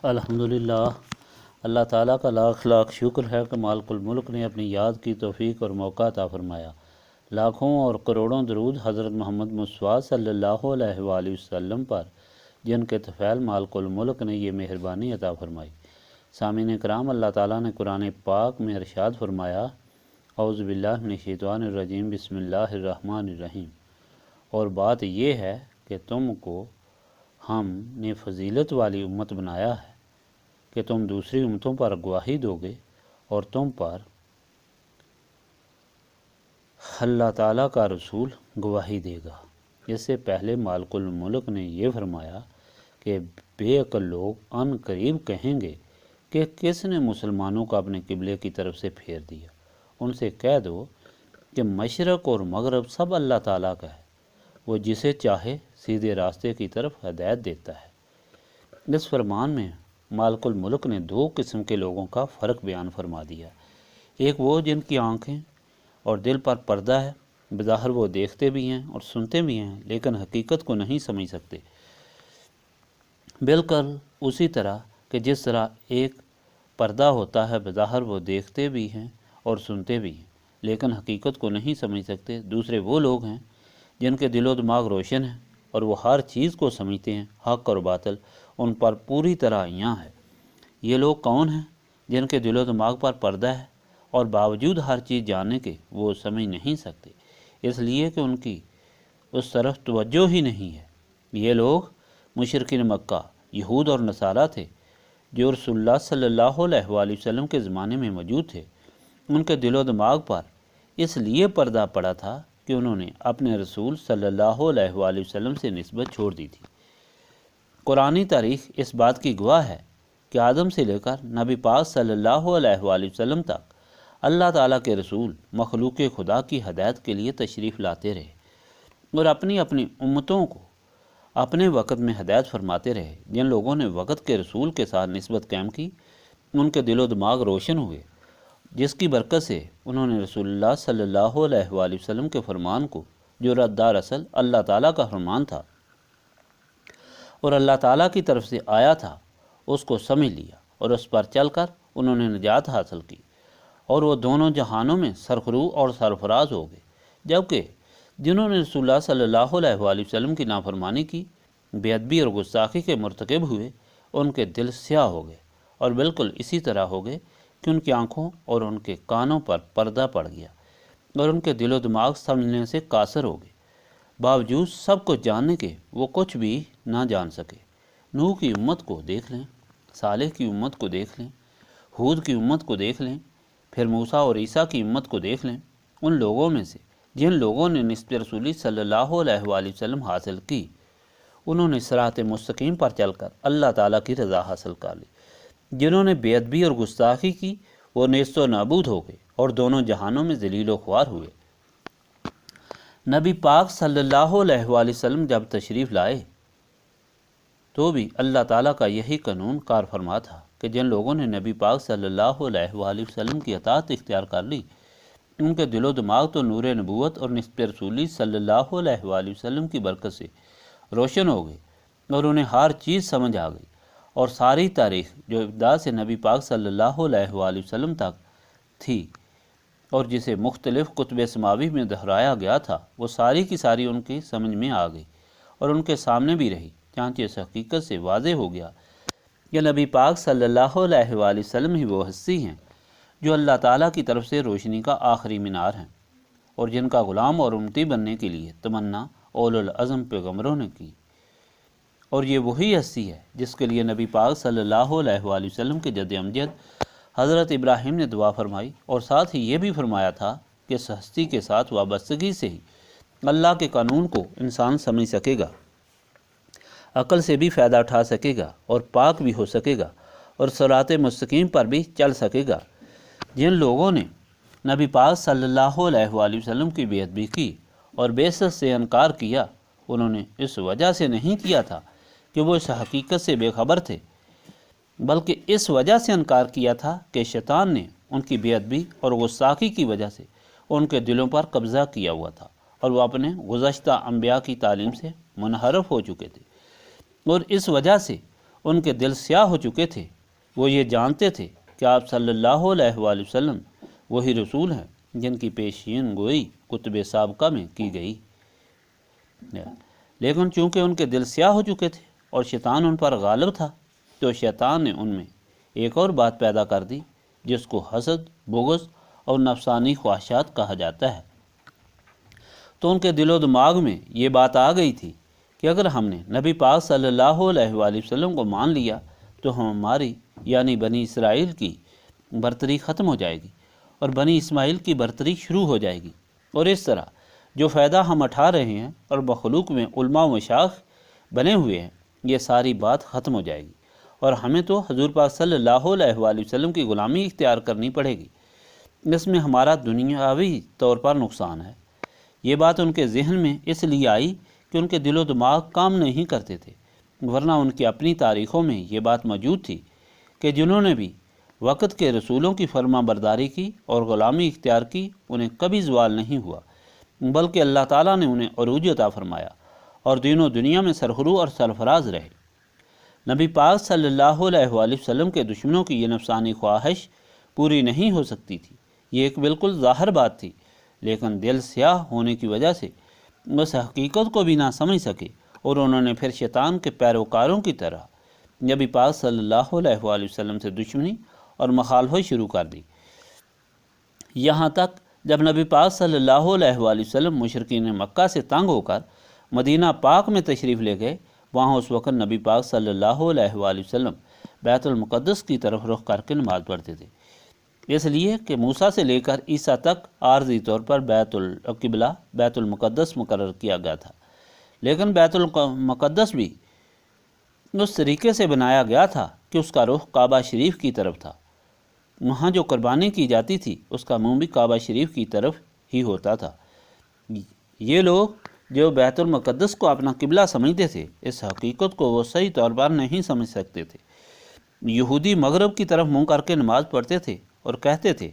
الحمدللہ، اللہ تعالیٰ کا لاکھ لاکھ شکر ہے کہ مالک الملک نے اپنی یاد کی توفیق اور موقع عطا فرمایا۔ لاکھوں اور کروڑوں درود حضرت محمد مصطفیٰ صلی اللہ علیہ وآلہ وسلم پر، جن کے طفیل مالک الملک نے یہ مہربانی عطا فرمائی۔ سامعین کرام، اللہ تعالیٰ نے قرآن پاک میں ارشاد فرمایا، اعوذ باللہ من الشیطان الرجیم، بسم اللہ الرحمن الرحیم۔ اور بات یہ ہے کہ تم کو ہم نے فضیلت والی امت بنایا ہے کہ تم دوسری امتوں پر گواہی دو گے اور تم پر اللہ تعالیٰ کا رسول گواہی دے گا۔ اس سے پہلے مالک الملک نے یہ فرمایا کہ بے عقل لوگ ان قریب کہیں گے کہ کس نے مسلمانوں کو اپنے قبلے کی طرف سے پھیر دیا۔ ان سے کہہ دو کہ مشرق اور مغرب سب اللہ تعالیٰ کا ہے، وہ جسے چاہے سیدھے راستے کی طرف ہدایت دیتا ہے۔ اس فرمان میں مالک الملک نے دو قسم کے لوگوں کا فرق بیان فرما دیا۔ ایک وہ جن کی آنکھیں اور دل پر پردہ ہے، بظاہر وہ دیکھتے بھی ہیں اور سنتے بھی ہیں لیکن حقیقت کو نہیں سمجھ سکتے، بالکل اسی طرح کہ جس طرح ایک پردہ ہوتا ہے، بظاہر وہ دیکھتے بھی ہیں اور سنتے بھی ہیں لیکن حقیقت کو نہیں سمجھ سکتے۔ دوسرے وہ لوگ ہیں جن کے دل و دماغ روشن ہیں اور وہ ہر چیز کو سمجھتے ہیں، حق اور باطل ان پر پوری طرح عیاں ہے۔ یہ لوگ کون ہیں؟ جن کے دل و دماغ پر پردہ ہے اور باوجود ہر چیز جاننے کے وہ سمجھ نہیں سکتے، اس لیے کہ ان کی اس طرف توجہ ہی نہیں ہے۔ یہ لوگ مشرکین مکہ، یہود اور نصارہ تھے جو رسول اللہ صلی اللہ علیہ وآلہ وسلم کے زمانے میں موجود تھے۔ ان کے دل و دماغ پر اس لیے پردہ پڑا تھا کہ انہوں نے اپنے رسول صلی اللہ علیہ وآلہ وسلم سے نسبت چھوڑ دی تھی۔ قرآنی تاریخ اس بات کی گواہ ہے کہ آدم سے لے کر نبی پاک صلی اللہ علیہ وآلہ وسلم تک اللہ تعالیٰ کے رسول مخلوق خدا کی ہدایت کے لیے تشریف لاتے رہے اور اپنی اپنی امتوں کو اپنے وقت میں ہدایت فرماتے رہے۔ جن لوگوں نے وقت کے رسول کے ساتھ نسبت قائم کی، ان کے دل و دماغ روشن ہوئے، جس کی برکت سے انہوں نے رسول اللہ صلی اللہ علیہ وآلہ وسلم کے فرمان کو، جو دراصل اللہ تعالیٰ کا فرمان تھا اور اللہ تعالیٰ کی طرف سے آیا تھا، اس کو سمجھ لیا اور اس پر چل کر انہوں نے نجات حاصل کی اور وہ دونوں جہانوں میں سرخرو اور سرفراز ہو گئے۔ جبکہ جنہوں نے رسول اللہ صلی اللہ علیہ وآلہ وسلم کی نافرمانی کی، بے ادبی اور گستاخی کے مرتکب ہوئے، ان کے دل سیاہ ہو گئے اور بالکل اسی طرح ہو گئے کہ ان کی آنکھوں اور ان کے کانوں پر پردہ پڑ گیا اور ان کے دل و دماغ سمجھنے سے قاصر ہو گئے۔ باوجود سب کچھ جاننے کے وہ کچھ بھی نہ جان سکے۔ نوح کی امت کو دیکھ لیں، صالح کی امت کو دیکھ لیں، ہود کی امت کو دیکھ لیں، پھر موسیٰ اور عیسیٰ کی امت کو دیکھ لیں۔ ان لوگوں میں سے جن لوگوں نے نسبت رسولی صلی اللہ علیہ وآلہ وسلم حاصل کی، انہوں نے صراط مستقیم پر چل کر اللہ تعالیٰ کی رضا حاصل کر لی۔ جنہوں نے بے ادبی اور گستاخی کی، وہ نیست و نابود ہو گئے اور دونوں جہانوں میں ذلیل و خوار ہوئے۔ نبی پاک صلی اللہ علیہ وآلہ وسلم جب تشریف لائے تو بھی اللہ تعالیٰ کا یہی قانون کار فرما تھا کہ جن لوگوں نے نبی پاک صلی اللہ علیہ وآلہ وسلم کی اطاعت اختیار کر لی، ان کے دل و دماغ تو نور نبوت اور نسبت رسولی صلی اللہ علیہ وآلہ وسلم کی برکت سے روشن ہو گئے اور انہیں ہر چیز سمجھ آ گئی، اور ساری تاریخ جو ابتدا سے نبی پاک صلی اللہ علیہ وآلہ وسلم تک تھی اور جسے مختلف کتب سماوی میں دہرایا گیا تھا، وہ ساری کی ساری ان کی سمجھ میں آ گئی اور ان کے سامنے بھی رہی، چنانچہ اس حقیقت سے واضح ہو گیا کہ نبی پاک صلی اللہ علیہ وآلہ وسلم ہی وہ ہستی ہیں جو اللہ تعالیٰ کی طرف سے روشنی کا آخری مینار ہیں اور جن کا غلام اور امتی بننے کے لیے تمنا اولو العزم پیغمبروں نے کی۔ اور یہ وہی ہستی ہے جس کے لیے نبی پاک صلی اللہ علیہ وآلہ وسلم کے جد امجد حضرت ابراہیم نے دعا فرمائی اور ساتھ ہی یہ بھی فرمایا تھا کہ اس ہستی کے ساتھ وابستگی سے ہی اللہ کے قانون کو انسان سمجھ سکے گا، عقل سے بھی فائدہ اٹھا سکے گا اور پاک بھی ہو سکے گا اور صراط مستقیم پر بھی چل سکے گا۔ جن لوگوں نے نبی پاک صلی اللہ علیہ وآلہ وسلم کی بے ادبی کی اور بعثت سے انکار کیا، انہوں نے اس وجہ سے نہیں کیا تھا کہ وہ اس حقیقت سے بے خبر تھے، بلکہ اس وجہ سے انکار کیا تھا کہ شیطان نے ان کی بے ادبی اور گستاخی کی وجہ سے ان کے دلوں پر قبضہ کیا ہوا تھا اور وہ اپنے گزشتہ انبیاء کی تعلیم سے منحرف ہو چکے تھے، اور اس وجہ سے ان کے دل سیاہ ہو چکے تھے۔ وہ یہ جانتے تھے کہ آپ صلی اللہ علیہ وآلہ وسلم وہی رسول ہیں جن کی پیشین گوئی کتب سابقہ میں کی گئی، لیکن چونکہ ان کے دل سیاہ ہو چکے تھے اور شیطان ان پر غالب تھا، تو شیطان نے ان میں ایک اور بات پیدا کر دی جس کو حسد، بغض اور نفسانی خواہشات کہا جاتا ہے۔ تو ان کے دل و دماغ میں یہ بات آ گئی تھی کہ اگر ہم نے نبی پاک صلی اللہ علیہ وآلہ وسلم کو مان لیا تو ہماری یعنی بنی اسرائیل کی برتری ختم ہو جائے گی اور بنی اسماعیل کی برتری شروع ہو جائے گی، اور اس طرح جو فائدہ ہم اٹھا رہے ہیں اور مخلوق میں علماء و مشائخ بنے ہوئے ہیں، یہ ساری بات ختم ہو جائے گی اور ہمیں تو حضور پاک صلی اللہ علیہ وآلہ وسلم کی غلامی اختیار کرنی پڑے گی۔ اس میں ہمارا دنیاوی طور پر نقصان ہے۔ یہ بات ان کے ذہن میں اس لیے آئی کہ ان کے دل و دماغ کام نہیں کرتے تھے، ورنہ ان کی اپنی تاریخوں میں یہ بات موجود تھی کہ جنہوں نے بھی وقت کے رسولوں کی فرما برداری کی اور غلامی اختیار کی، انہیں کبھی زوال نہیں ہوا، بلکہ اللہ تعالیٰ نے انہیں عروج عطا فرمایا اور دین و دنیا میں سرخرو اور سرفراز رہے۔ نبی پاک صلی اللہ علیہ وآلہ وسلم کے دشمنوں کی یہ نفسانی خواہش پوری نہیں ہو سکتی تھی۔ یہ ایک بالکل ظاہر بات تھی، لیکن دل سیاہ ہونے کی وجہ سے اس حقیقت کو بھی نہ سمجھ سکے اور انہوں نے پھر شیطان کے پیروکاروں کی طرح نبی پاک صلی اللہ علیہ وآلہ وسلم سے دشمنی اور مخالفت شروع کر دی، یہاں تک جب نبی پاک صلی اللہ علیہ وآلہ وسلم مشرکین مکہ سے تنگ ہو کر مدینہ پاک میں تشریف لے گئے۔ وہاں اس وقت نبی پاک صلی اللہ علیہ وآلہ وسلم بیت المقدس کی طرف رخ کر کے نماز پڑھتے تھے، اس لیے کہ موسیٰ سے لے کر عیسیٰ تک عارضی طور پر بیت القبلہ بیت المقدس مقرر کیا گیا تھا، لیکن بیت المقدس بھی اس طریقے سے بنایا گیا تھا کہ اس کا رخ کعبہ شریف کی طرف تھا۔ وہاں جو قربانی کی جاتی تھی اس کا منہ بھی کعبہ شریف کی طرف ہی ہوتا تھا۔ یہ لوگ جو بیت المقدس کو اپنا قبلہ سمجھتے تھے، اس حقیقت کو وہ صحیح طور پر نہیں سمجھ سکتے تھے۔ یہودی مغرب کی طرف منہ کر کے نماز پڑھتے تھے اور کہتے تھے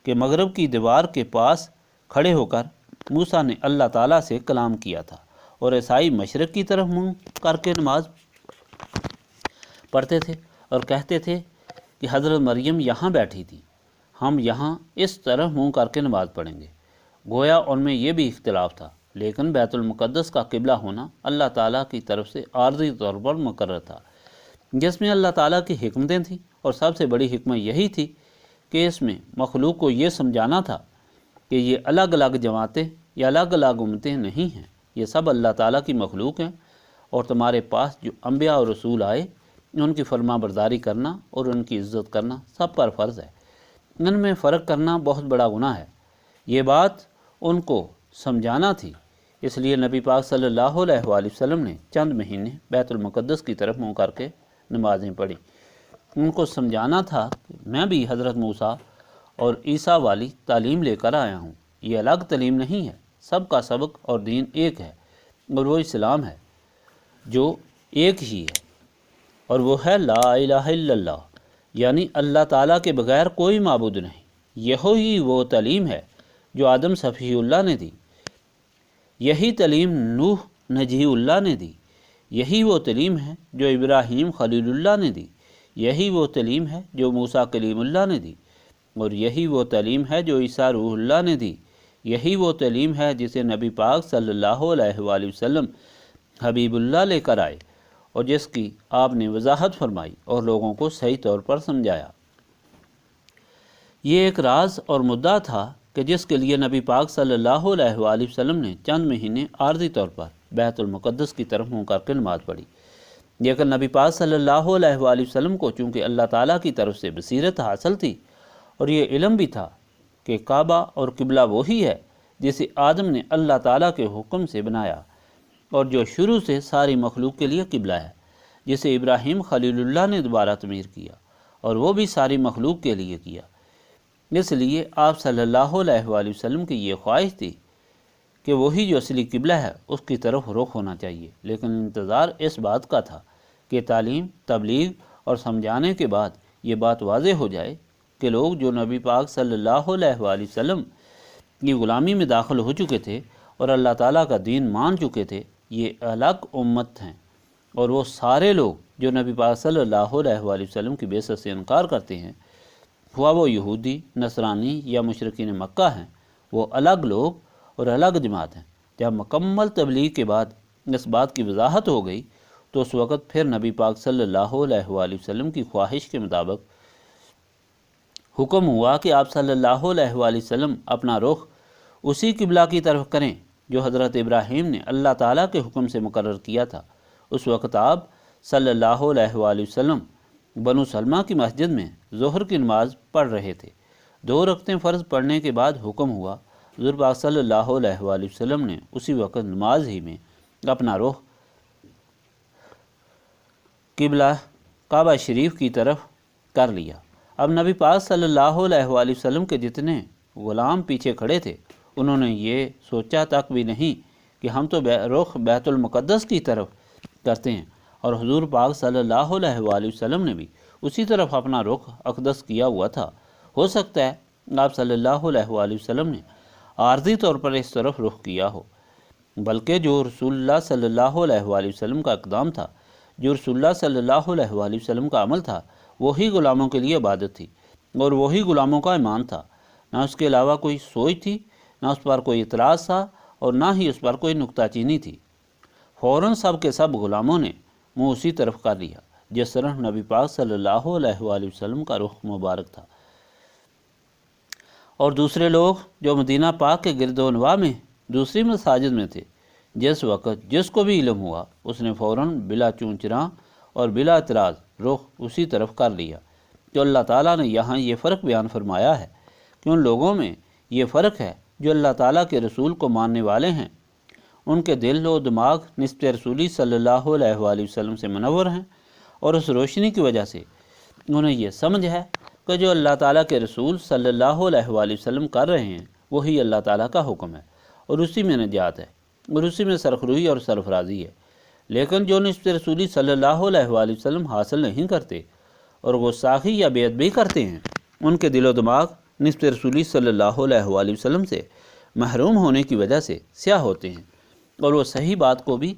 کہ مغرب کی دیوار کے پاس کھڑے ہو کر موسیٰ نے اللہ تعالیٰ سے کلام کیا تھا، اور عیسائی مشرق کی طرف منہ کر کے نماز پڑھتے تھے اور کہتے تھے کہ حضرت مریم یہاں بیٹھی تھی، ہم یہاں اس طرح منہ کر کے نماز پڑھیں گے۔ گویا ان میں یہ بھی اختلاف تھا، لیکن بیت المقدس کا قبلہ ہونا اللہ تعالیٰ کی طرف سے عارضی طور پر مقرر تھا، جس میں اللہ تعالیٰ کی حکمتیں تھیں، اور سب سے بڑی حکمت یہی تھی کہ اس میں مخلوق کو یہ سمجھانا تھا کہ یہ الگ الگ جماعتیں یا الگ الگ امتیں نہیں ہیں، یہ سب اللہ تعالیٰ کی مخلوق ہیں، اور تمہارے پاس جو انبیاء اور رسول آئے ان کی فرما برداری کرنا اور ان کی عزت کرنا سب پر فرض ہے، ان میں فرق کرنا بہت بڑا گناہ ہے۔ یہ بات ان کو سمجھانا تھی، اس لیے نبی پاک صلی اللہ علیہ وآلہ وسلم نے چند مہینے بیت المقدس کی طرف منہ کر کے نمازیں پڑھی۔ ان کو سمجھانا تھا کہ میں بھی حضرت موسیٰ اور عیسیٰ والی تعلیم لے کر آیا ہوں، یہ الگ تعلیم نہیں ہے، سب کا سبق اور دین ایک ہے، اور وہ اسلام ہے جو ایک ہی ہے، اور وہ ہے لا الہ الا اللہ، یعنی اللہ تعالیٰ کے بغیر کوئی معبود نہیں۔ یہی وہ تعلیم ہے جو آدم صفی اللہ نے دی، یہی تعلیم نوح نجی اللہ نے دی، یہی وہ تعلیم ہے جو ابراہیم خلیل اللہ نے دی، یہی وہ تعلیم ہے جو موسیٰ کلیم اللہ نے دی، اور یہی وہ تعلیم ہے جو عیسیٰ روح اللہ نے دی، یہی وہ تعلیم ہے جسے نبی پاک صلی اللہ علیہ وآلہ وسلم حبیب اللہ لے کر آئے، اور جس کی آپ نے وضاحت فرمائی اور لوگوں کو صحیح طور پر سمجھایا۔ یہ ایک راز اور مدعا تھا کہ جس کے لیے نبی پاک صلی اللہ علیہ وآلہ وسلم نے چند مہینے عارضی طور پر بیت المقدس کی طرف منہ کر کے نماز پڑھی، لیکن نبی پاک صلی اللہ علیہ وآلہ وسلم کو چونکہ اللہ تعالیٰ کی طرف سے بصیرت حاصل تھی اور یہ علم بھی تھا کہ کعبہ اور قبلہ وہی ہے جسے آدم نے اللہ تعالیٰ کے حکم سے بنایا اور جو شروع سے ساری مخلوق کے لیے قبلہ ہے، جسے ابراہیم خلیل اللہ نے دوبارہ تعمیر کیا اور وہ بھی ساری مخلوق کے لیے کیا۔ اس لیے آپ صلی اللہ علیہ وآلہ وسلم کی یہ خواہش تھی کہ وہی جو اصلی قبلہ ہے اس کی طرف رخ ہونا چاہیے، لیکن انتظار اس بات کا تھا کہ تعلیم، تبلیغ اور سمجھانے کے بعد یہ بات واضح ہو جائے کہ لوگ جو نبی پاک صلی اللہ علیہ وآلہ وسلم کی غلامی میں داخل ہو چکے تھے اور اللہ تعالیٰ کا دین مان چکے تھے، یہ الگ امت ہیں اور وہ سارے لوگ جو نبی پاک صلی اللہ علیہ وآلہ وسلم کی بعثت سے انکار کرتے ہیں، ہوا وہ یہودی، نصرانی یا مشرکین مکہ ہیں، وہ الگ لوگ اور الگ جماعت ہیں۔ جب مکمل تبلیغ کے بعد اس بات کی وضاحت ہو گئی تو اس وقت پھر نبی پاک صلی اللہ علیہ وآلہ وسلم کی خواہش کے مطابق حکم ہوا کہ آپ صلی اللہ علیہ وآلہ وسلم اپنا رخ اسی قبلہ کی طرف کریں جو حضرت ابراہیم نے اللہ تعالیٰ کے حکم سے مقرر کیا تھا۔ اس وقت آپ صلی اللہ علیہ وآلہ وسلم بنو سلمہ کی مسجد میں ظہر کی نماز پڑھ رہے تھے۔ 2 رکعتیں فرض پڑھنے کے بعد حکم ہوا، حضور پاک صلی اللہ علیہ وآلہ وسلم نے اسی وقت نماز ہی میں اپنا رخ قبلہ کعبہ شریف کی طرف کر لیا۔ اب نبی پاک صلی اللہ علیہ وآلہ وسلم کے جتنے غلام پیچھے کھڑے تھے انہوں نے یہ سوچا تک بھی نہیں کہ ہم تو رخ بیت المقدس کی طرف کرتے ہیں، اور حضور پاک صلی اللہ علیہ وآلہ وسلم نے بھی اسی طرف اپنا رخ اقدس کیا ہوا تھا۔ ہو سکتا ہے آپ صلی اللہ علیہ وآلہ وسلم نے عارضی طور پر اس طرف رخ کیا ہو، بلکہ جو رسول اللہ صلی اللہ علیہ وآلہ وسلم کا اقدام تھا، جو رسول اللہ صلی اللہ علیہ وآلہ وسلم کا عمل تھا، وہی غلاموں کے لیے عبادت تھی اور وہی غلاموں کا ایمان تھا۔ نہ اس کے علاوہ کوئی سوچ تھی، نہ اس پر کوئی اعتراض تھا، اور نہ ہی اس پر کوئی نکتہ چینی تھی۔ فوراً سب کے سب غلاموں نے منہ اسی طرف کر لیا جس طرح نبی پاک صلی اللہ علیہ وآلہ وسلم کا رخ مبارک تھا۔ اور دوسرے لوگ جو مدینہ پاک کے گرد و نواح میں دوسری مساجد میں تھے، جس وقت جس کو بھی علم ہوا اس نے فوراً بلا چون چراں اور بلا اعتراض رخ اسی طرف کر لیا۔ تو اللہ تعالیٰ نے یہاں یہ فرق بیان فرمایا ہے کہ ان لوگوں میں یہ فرق ہے جو اللہ تعالیٰ کے رسول کو ماننے والے ہیں، ان کے دل و دماغ نسبت رسولی صلی اللہ علیہ وآلہ وسلم سے منور ہیں، اور اس روشنی کی وجہ سے انہیں یہ سمجھ ہے کہ جو اللہ تعالیٰ کے رسول صلی اللہ علیہ وآلہ وسلم کر رہے ہیں وہی اللہ تعالیٰ کا حکم ہے، اور اسی میں نجات ہے، اور اسی میں سرخروئی اور سرفرازی ہے۔ لیکن جو نسبت رسولی صلی اللہ علیہ وآلہ وسلم حاصل نہیں کرتے اور گستاخی یا بے ادبی کرتے ہیں، ان کے دل و دماغ نسبت رسولی صلی اللہ علیہ وآلہ وسلم سے محروم ہونے کی وجہ سے سیاہ ہوتے ہیں، اور وہ صحیح بات کو بھی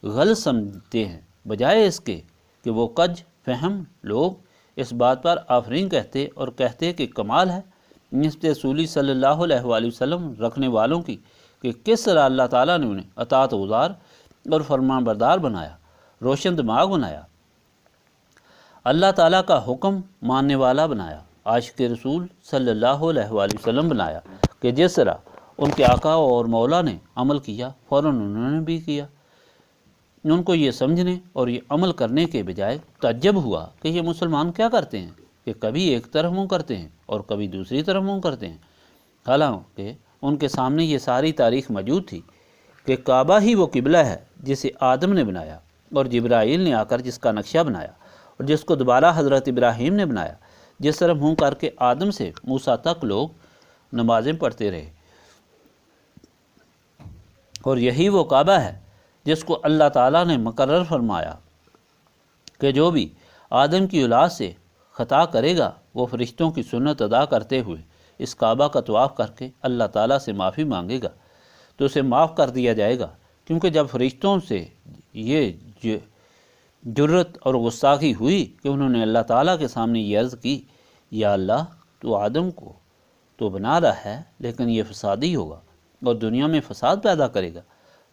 غلط سمجھتے ہیں، بجائے اس کے کہ وہ کج فہم لوگ اس بات پر آفرین کہتے اور کہتے کہ کمال ہے نسبت رسولی صلی اللہ علیہ وآلہ وسلم رکھنے والوں کی کہ کس طرح اللہ تعالیٰ نے انہیں اطاعت گزار اور فرمان بردار بنایا، روشن دماغ بنایا، اللہ تعالیٰ کا حکم ماننے والا بنایا، عاشق رسول صلی اللہ علیہ وآلہ وسلم بنایا کہ جس طرح ان کے آقا اور مولا نے عمل کیا فوراً انہوں نے بھی کیا۔ ان کو یہ سمجھنے اور یہ عمل کرنے کے بجائے تعجب ہوا کہ یہ مسلمان کیا کرتے ہیں کہ کبھی ایک طرف منہ کرتے ہیں اور کبھی دوسری طرف منہ کرتے ہیں، حالانکہ ان کے سامنے یہ ساری تاریخ موجود تھی کہ کعبہ ہی وہ قبلہ ہے جسے آدم نے بنایا اور جبرائیل نے آ کر جس کا نقشہ بنایا اور جس کو دوبارہ حضرت ابراہیم نے بنایا، جس طرح منہ کر کے آدم سے موسیٰ تک لوگ نمازیں پڑھتے رہے، اور یہی وہ کعبہ ہے جس کو اللہ تعالیٰ نے مقرر فرمایا کہ جو بھی آدم کی اولاد سے خطا کرے گا وہ فرشتوں کی سنت ادا کرتے ہوئے اس کعبہ کا طواف کر کے اللہ تعالیٰ سے معافی مانگے گا تو اسے معاف کر دیا جائے گا، کیونکہ جب فرشتوں سے یہ جرت اور گستاخی ہوئی کہ انہوں نے اللہ تعالیٰ کے سامنے یہ عرض کی، یا اللہ تو آدم کو تو بنا رہا ہے لیکن یہ فسادی ہوگا اور دنیا میں فساد پیدا کرے گا،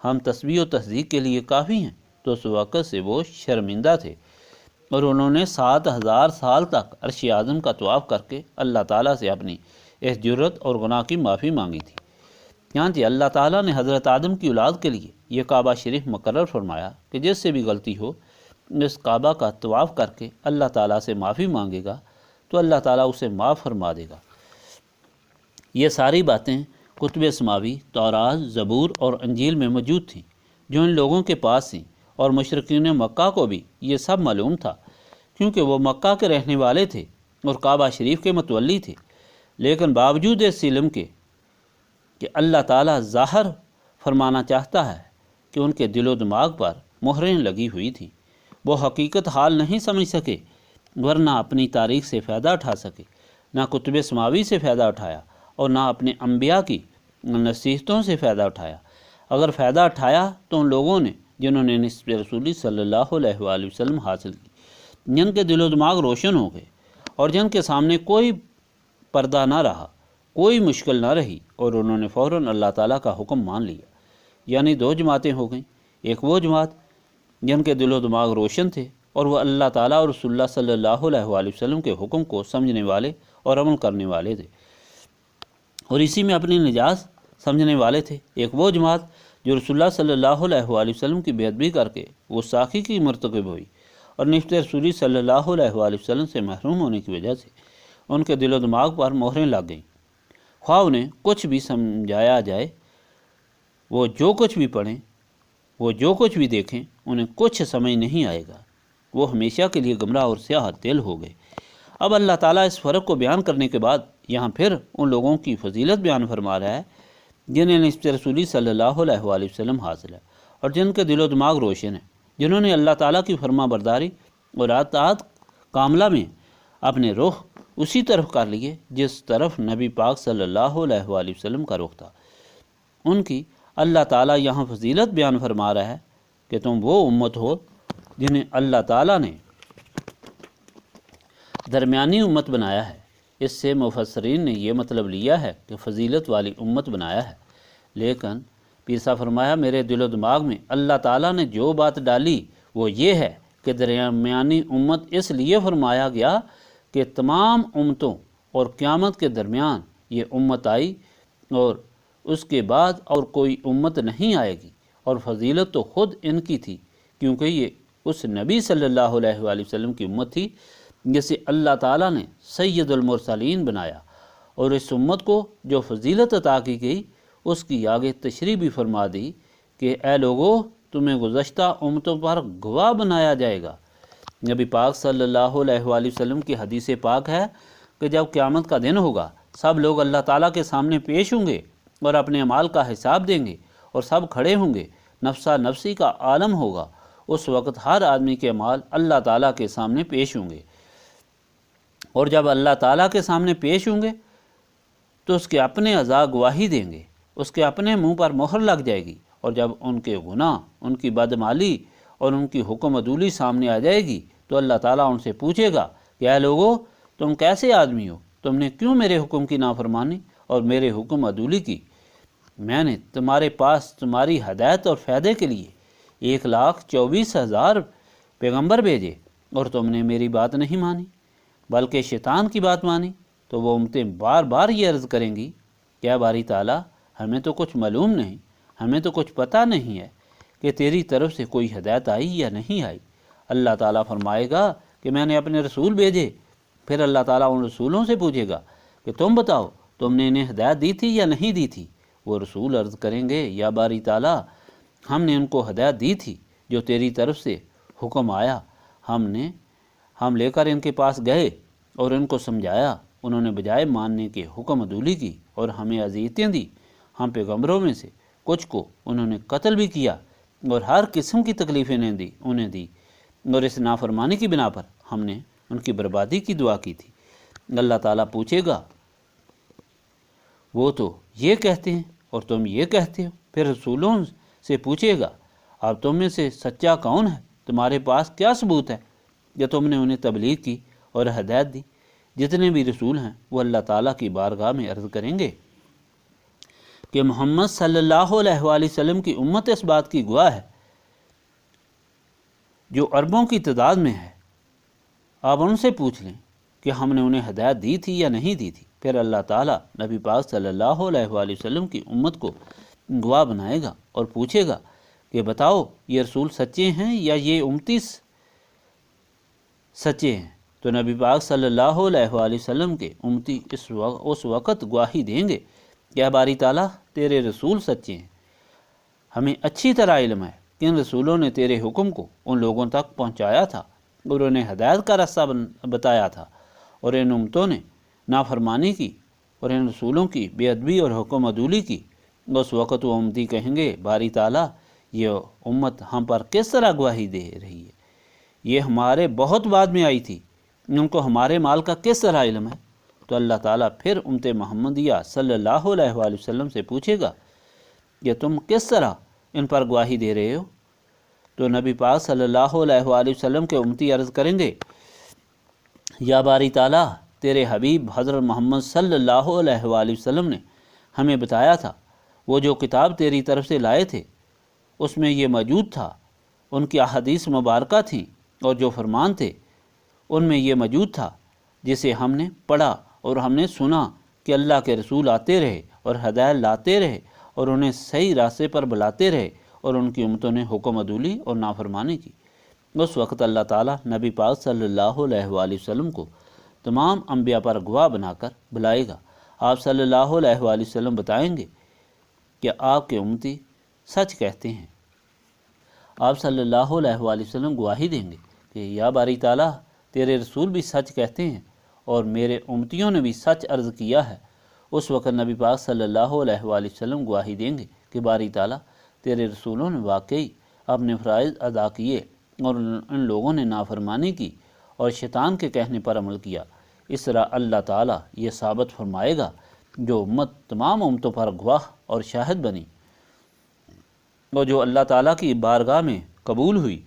ہم تسبیح و تصدیق کے لیے کافی ہیں، تو اس وقت سے وہ شرمندہ تھے اور انہوں نے 7000 سال تک عرش اعظم کا طواف کر کے اللہ تعالیٰ سے اپنی اس جرت اور گناہ کی معافی مانگی تھی۔ چنانچہ اللہ تعالیٰ نے حضرت آدم کی اولاد کے لیے یہ کعبہ شریف مقرر فرمایا کہ جس سے بھی غلطی ہو اس کعبہ کا طواف کر کے اللہ تعالیٰ سے معافی مانگے گا تو اللہ تعالیٰ اسے معاف فرما دے گا۔ یہ ساری باتیں کتب سماوی، تورات، زبور اور انجیل میں موجود تھیں جو ان لوگوں کے پاس تھیں، اور مشرکین مکہ کو بھی یہ سب معلوم تھا کیونکہ وہ مکہ کے رہنے والے تھے اور کعبہ شریف کے متولی تھے، لیکن باوجود اس علم کے کہ اللہ تعالیٰ ظاہر فرمانا چاہتا ہے کہ ان کے دل و دماغ پر مہریں لگی ہوئی تھیں، وہ حقیقت حال نہیں سمجھ سکے، ورنہ اپنی تاریخ سے فائدہ اٹھا سکے، نہ کتب سماوی سے فائدہ اٹھایا اور نہ اپنے انبیاء کی نصیحتوں سے فائدہ اٹھایا۔ اگر فائدہ اٹھایا تو ان لوگوں نے جنہوں نے نسب رسولی صلی اللہ علیہ وآلہ وسلم حاصل کی، جن کے دل و دماغ روشن ہو گئے اور جن کے سامنے کوئی پردہ نہ رہا، کوئی مشکل نہ رہی، اور انہوں نے فوراً اللہ تعالیٰ کا حکم مان لیا۔ یعنی دو جماعتیں ہو گئیں، ایک وہ جماعت جن کے دل و دماغ روشن تھے اور وہ اللہ تعالیٰ اور رسول اللہ صلی اللہ علیہ وآلہ وسلم کے حکم کو سمجھنے والے اور عمل کرنے والے تھے، اور اسی میں اپنی نجات سمجھنے والے تھے۔ ایک وہ جماعت جو رسول اللہ صلی اللہ علیہ وآلہ وسلم کی بے ادبی کر کے وہ ساخی کی مرتکب ہوئی اور نسبت رسولی صلی اللہ علیہ وآلہ وسلم سے محروم ہونے کی وجہ سے ان کے دل و دماغ پر مہریں لگ گئیں۔ خواہ انہیں کچھ بھی سمجھایا جائے، وہ جو کچھ بھی پڑھیں، وہ جو کچھ بھی دیکھیں، انہیں کچھ سمجھ نہیں آئے گا، وہ ہمیشہ کے لیے گمراہ اور سیاہ دل ہو گئے۔ اب اللہ تعالیٰ اس فرق کو بیان کرنے کے بعد یہاں پھر ان لوگوں کی فضیلت بیان فرما رہا ہے جنہیں نسبت رسولی صلی اللہ علیہ وآلہ وسلم حاصل ہے اور جن کے دل و دماغ روشن ہیں، جنہوں نے اللہ تعالیٰ کی فرما برداری اور اطاعت کاملہ میں اپنے رخ اسی طرف کر لیے جس طرف نبی پاک صلی اللہ علیہ وآلہ وسلم کا رخ تھا۔ ان کی اللہ تعالیٰ یہاں فضیلت بیان فرما رہا ہے کہ تم وہ امت ہو جنہیں اللہ تعالیٰ نے درمیانی امت بنایا ہے۔ اس سے مفسرین نے یہ مطلب لیا ہے کہ فضیلت والی امت بنایا ہے، لیکن پیر صاحب فرمایا میرے دل و دماغ میں اللہ تعالیٰ نے جو بات ڈالی وہ یہ ہے کہ درمیانی امت اس لیے فرمایا گیا کہ تمام امتوں اور قیامت کے درمیان یہ امت آئی اور اس کے بعد اور کوئی امت نہیں آئے گی، اور فضیلت تو خود ان کی تھی کیونکہ یہ اس نبی صلی اللہ علیہ وآلہ وسلم کی امت تھی جسے اللہ تعالیٰ نے سید المرسلین بنایا، اور اس امت کو جو فضیلت عطا کی گئی اس کی آگے تشریح بھی فرما دی کہ اے لوگو تمہیں گزشتہ امتوں پر گواہ بنایا جائے گا۔ نبی پاک صلی اللہ علیہ وآلہ وسلم کی حدیث پاک ہے کہ جب قیامت کا دن ہوگا سب لوگ اللہ تعالیٰ کے سامنے پیش ہوں گے اور اپنے اعمال کا حساب دیں گے، اور سب کھڑے ہوں گے، نفسا نفسی کا عالم ہوگا۔ اس وقت ہر آدمی کے اعمال اللہ تعالیٰ کے سامنے پیش ہوں گے، اور جب اللہ تعالیٰ کے سامنے پیش ہوں گے تو اس کے اپنے اعضاء گواہی دیں گے، اس کے اپنے منہ پر مہر لگ جائے گی، اور جب ان کے گناہ، ان کی بدعمالی اور ان کی حکم عدولی سامنے آ جائے گی تو اللہ تعالیٰ ان سے پوچھے گا کہ اے لوگو تم کیسے آدمی ہو، تم نے کیوں میرے حکم کی نافرمانی اور میرے حکم عدولی کی؟ میں نے تمہارے پاس تمہاری ہدایت اور فائدے کے لیے 1,24,000 پیغمبر بھیجے اور تم نے میری بات نہیں مانی بلکہ شیطان کی بات مانی۔ تو وہ امتیں بار بار یہ عرض کریں گی کہ اے باری تعالیٰ ہمیں تو کچھ معلوم نہیں، ہمیں تو کچھ پتہ نہیں ہے کہ تیری طرف سے کوئی ہدایت آئی یا نہیں آئی۔ اللہ تعالیٰ فرمائے گا کہ میں نے اپنے رسول بھیجے۔ پھر اللہ تعالیٰ ان رسولوں سے پوچھے گا کہ تم بتاؤ تم نے انہیں ہدایت دی تھی یا نہیں دی تھی؟ وہ رسول عرض کریں گے یا باری تعالیٰ ہم نے ان کو ہدایت دی تھی جو تیری طرف سے حکم آیا، ہم لے کر ان کے پاس گئے اور ان کو سمجھایا، انہوں نے بجائے ماننے کے حکم عدولی کی اور ہمیں اذیتیں دی۔ ہم پیغمبروں میں سے کچھ کو انہوں نے قتل بھی کیا اور ہر قسم کی تکلیفیں انہیں دی، اور اس نافرمانی کی بنا پر ہم نے ان کی بربادی کی دعا کی تھی۔ اللہ تعالیٰ پوچھے گا وہ تو یہ کہتے ہیں اور تم یہ کہتے ہو۔ پھر رسولوں سے پوچھے گا اب تم میں سے سچا کون ہے، تمہارے پاس کیا ثبوت ہے کہ تم نے انہیں تبلیغ کی اور ہدایت دی؟ جتنے بھی رسول ہیں وہ اللہ تعالیٰ کی بارگاہ میں عرض کریں گے کہ محمد صلی اللہ علیہ وآلہ وسلم کی امت اس بات کی گواہ ہے جو اربوں کی تعداد میں ہے، آپ ان سے پوچھ لیں کہ ہم نے انہیں ہدایت دی تھی یا نہیں دی تھی۔ پھر اللہ تعالیٰ نبی پاک صلی اللہ علیہ وآلہ وسلم کی امت کو گواہ بنائے گا اور پوچھے گا کہ بتاؤ یہ رسول سچے ہیں یا یہ امتی سچے ہیں؟ تو نبی پاک صلی اللہ علیہ وآلہ وسلم کے امتی اس وقت گواہی دیں گے کہ باری تعالیٰ تیرے رسول سچے ہیں، ہمیں اچھی طرح علم ہے کہ ان رسولوں نے تیرے حکم کو ان لوگوں تک پہنچایا تھا اور انہیں ہدایت کا راستہ بتایا تھا، اور ان امتوں نے نافرمانی کی اور ان رسولوں کی بے ادبی اور حکم عدولی کی۔ اس وقت وہ امتی کہیں گے باری تعالیٰ یہ امت ہم پر کس طرح گواہی دے رہی ہے، یہ ہمارے بہت بعد میں آئی تھی، ان کو ہمارے مال کا کس طرح علم ہے؟ تو اللہ تعالیٰ پھر امت محمدیہ صلی اللہ علیہ وآلہ وسلم سے پوچھے گا کہ تم کس طرح ان پر گواہی دے رہے ہو؟ تو نبی پاک صلی اللہ علیہ وآلہ وسلم کے امتی عرض کریں گے یا باری تعالیٰ تیرے حبیب حضرت محمد صلی اللہ علیہ وآلہ وسلم نے ہمیں بتایا تھا، وہ جو کتاب تیری طرف سے لائے تھے اس میں یہ موجود تھا، ان کی احادیث مبارکہ تھیں اور جو فرمان تھے ان میں یہ موجود تھا جسے ہم نے پڑھا اور ہم نے سنا کہ اللہ کے رسول آتے رہے اور ہدایت لاتے رہے اور انہیں صحیح راستے پر بلاتے رہے اور ان کی امتوں نے حکم عدولی اور نافرمانی کی۔ اس وقت اللہ تعالیٰ نبی پاک صلی اللہ علیہ وآلہ وسلم کو تمام انبیاء پر گواہ بنا کر بلائے گا۔ آپ صلی اللہ علیہ وآلہ وسلم بتائیں گے کہ آپ کے امتی سچ کہتے ہیں۔ آپ صلی اللہ علیہ وآلہ وسلم گواہی دیں گے کہ یا باری تعالیٰ تیرے رسول بھی سچ کہتے ہیں اور میرے امتیوں نے بھی سچ عرض کیا ہے۔ اس وقت نبی پاک صلی اللہ علیہ وآلہ وسلم گواہی دیں گے کہ باری تعالیٰ تیرے رسولوں نے واقعی اپنے فرائض ادا کیے اور ان لوگوں نے نافرمانی کی اور شیطان کے کہنے پر عمل کیا۔ اس طرح اللہ تعالیٰ یہ ثابت فرمائے گا جو امت تمام امتوں پر گواہ اور شاہد بنی اور جو اللہ تعالیٰ کی بارگاہ میں قبول ہوئی،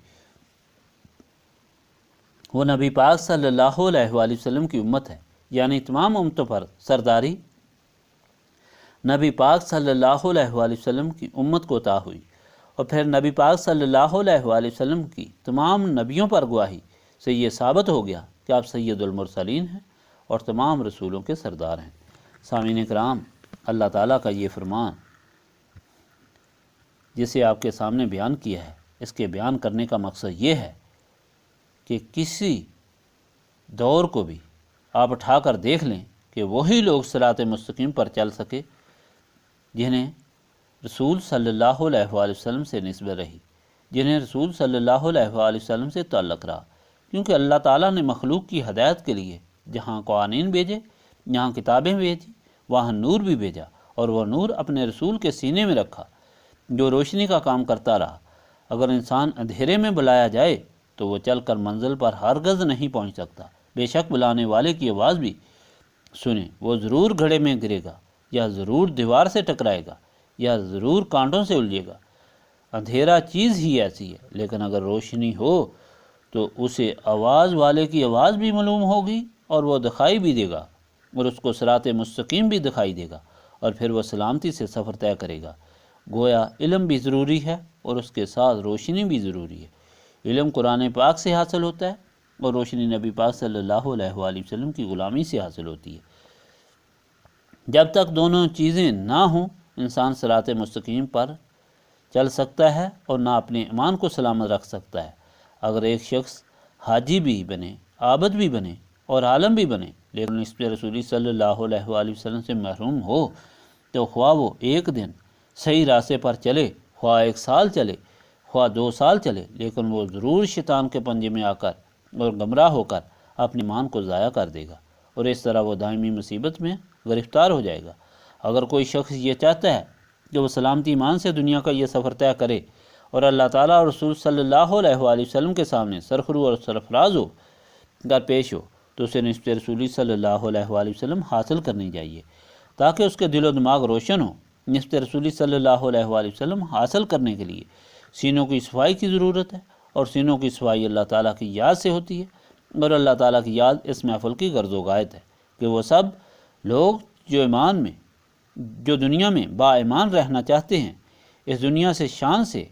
وہ نبی پاک صلی اللہ علیہ وآلہ وسلم کی امت ہے، یعنی تمام امتوں پر سرداری نبی پاک صلی اللہ علیہ وآلہ وسلم کی امت کو عطا ہوئی۔ اور پھر نبی پاک صلی اللہ علیہ وآلہ وسلم کی تمام نبیوں پر گواہی سے یہ ثابت ہو گیا کہ آپ سید المرسلین ہیں اور تمام رسولوں کے سردار ہیں۔ سامعین کرام، اللہ تعالیٰ کا یہ فرمان جسے آپ کے سامنے بیان کیا ہے، اس کے بیان کرنے کا مقصد یہ ہے کہ کسی دور کو بھی آپ اٹھا کر دیکھ لیں کہ وہی لوگ صراط مستقیم پر چل سکے جنہیں رسول صلی اللہ علیہ وآلہ وسلم سے نسبت رہی، جنہیں رسول صلی اللہ علیہ وآلہ وسلم سے تعلق رہا، کیونکہ اللہ تعالیٰ نے مخلوق کی ہدایت کے لیے جہاں قوانین بھیجے، جہاں کتابیں بھیجی، وہاں نور بھی بھیجا، اور وہ نور اپنے رسول کے سینے میں رکھا جو روشنی کا کام کرتا رہا۔ اگر انسان اندھیرے میں بلایا جائے تو وہ چل کر منزل پر ہرگز نہیں پہنچ سکتا، بے شک بلانے والے کی آواز بھی سنیں، وہ ضرور گڑھے میں گرے گا یا ضرور دیوار سے ٹکرائے گا یا ضرور کانٹوں سے الجھے گا۔ اندھیرا چیز ہی ایسی ہے، لیکن اگر روشنی ہو تو اسے آواز والے کی آواز بھی معلوم ہوگی اور وہ دکھائی بھی دے گا، اور اس کو صراط مستقیم بھی دکھائی دے گا، اور پھر وہ سلامتی سے سفر طے کرے گا۔ گویا علم بھی ضروری ہے اور اس کے ساتھ روشنی بھی ضروری ہے۔ علم قرآن پاک سے حاصل ہوتا ہے اور روشنی نبی پاک صلی اللہ علیہ وآلہ وسلم کی غلامی سے حاصل ہوتی ہے۔ جب تک دونوں چیزیں نہ ہوں انسان صراط مستقیم پر چل سکتا ہے اور نہ اپنے ایمان کو سلامت رکھ سکتا ہے۔ اگر ایک شخص حاجی بھی بنے، عابد بھی بنے اور عالم بھی بنے، لیکن اس پہ رسولی صلی اللہ علیہ وآلہ وسلم سے محروم ہو، تو خواہ وہ ایک دن صحیح راستے پر چلے، خواہ 1 سال چلے، خواہ 2 سال چلے، لیکن وہ ضرور شیطان کے پنجے میں آ کر اور گمراہ ہو کر اپنے ایمان کو ضائع کر دے گا، اور اس طرح وہ دائمی مصیبت میں گرفتار ہو جائے گا۔ اگر کوئی شخص یہ چاہتا ہے کہ وہ سلامتی ایمان سے دنیا کا یہ سفر طے کرے اور اللہ تعالیٰ اور رسول صلی اللہ علیہ وآلہ وسلم کے سامنے سرخرو اور سرفراز ہو در پیش ہو، تو اسے نسبت رسولی صلی اللہ علیہ وآلہ وسلم حاصل کرنی چاہیے تاکہ اس کے دل و دماغ روشن ہو۔ نسبت رسولی صلی اللہ علیہ وآلہ وسلم حاصل کرنے کے لیے سینوں کی صفائی کی ضرورت ہے، اور سینوں کی صفائی اللہ تعالیٰ کی یاد سے ہوتی ہے، اور اللہ تعالیٰ کی یاد اس محفل کی غرض و غایت ہے کہ وہ سب لوگ جو دنیا میں با ایمان رہنا چاہتے ہیں، اس دنیا سے شان سے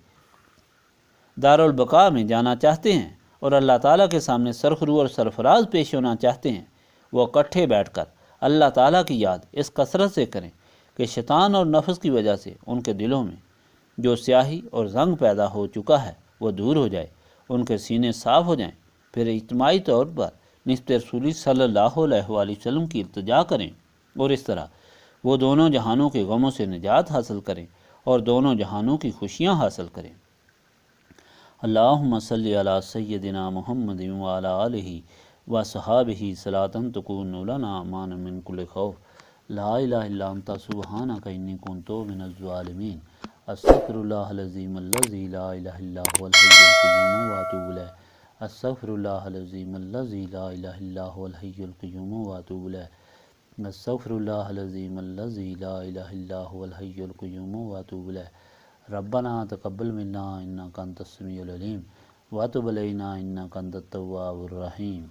دارالبقاء میں جانا چاہتے ہیں اور اللہ تعالیٰ کے سامنے سرخرو اور سرفراز پیش ہونا چاہتے ہیں، وہ اکٹھے بیٹھ کر اللہ تعالیٰ کی یاد اس کثرت سے کریں کہ شیطان اور نفس کی وجہ سے ان کے دلوں میں جو سیاہی اور زنگ پیدا ہو چکا ہے وہ دور ہو جائے، ان کے سینے صاف ہو جائیں۔ پھر اجتماعی طور پر نسبت رسولی صلی اللہ علیہ وآلہ وسلم کی التجا کریں، اور اس طرح وہ دونوں جہانوں کے غموں سے نجات حاصل کریں اور دونوں جہانوں کی خوشیاں حاصل کریں۔ اللہم صلی علی سیدنا محمد وعلی آلہ وصحابہ صلاۃ تکون لنا امان من کل خوف، لا الہ الا انت سبحانک انی کنت من الظالمین، استغفر اللہ العظیم الذی لا الہ الا هو الحی القیوم واتوب الیہ، استغفر اللہ العظیم الذی لا الہ الا هو الحی القیوم واتوب الیہ، استغفر اللہ العظیم الذی لا الہ الا هو الحی القیوم واتوب الیہ، ربنا تقبل منا انک انت السمیع العلیم وتب علینا انک انت التواب الرحیم۔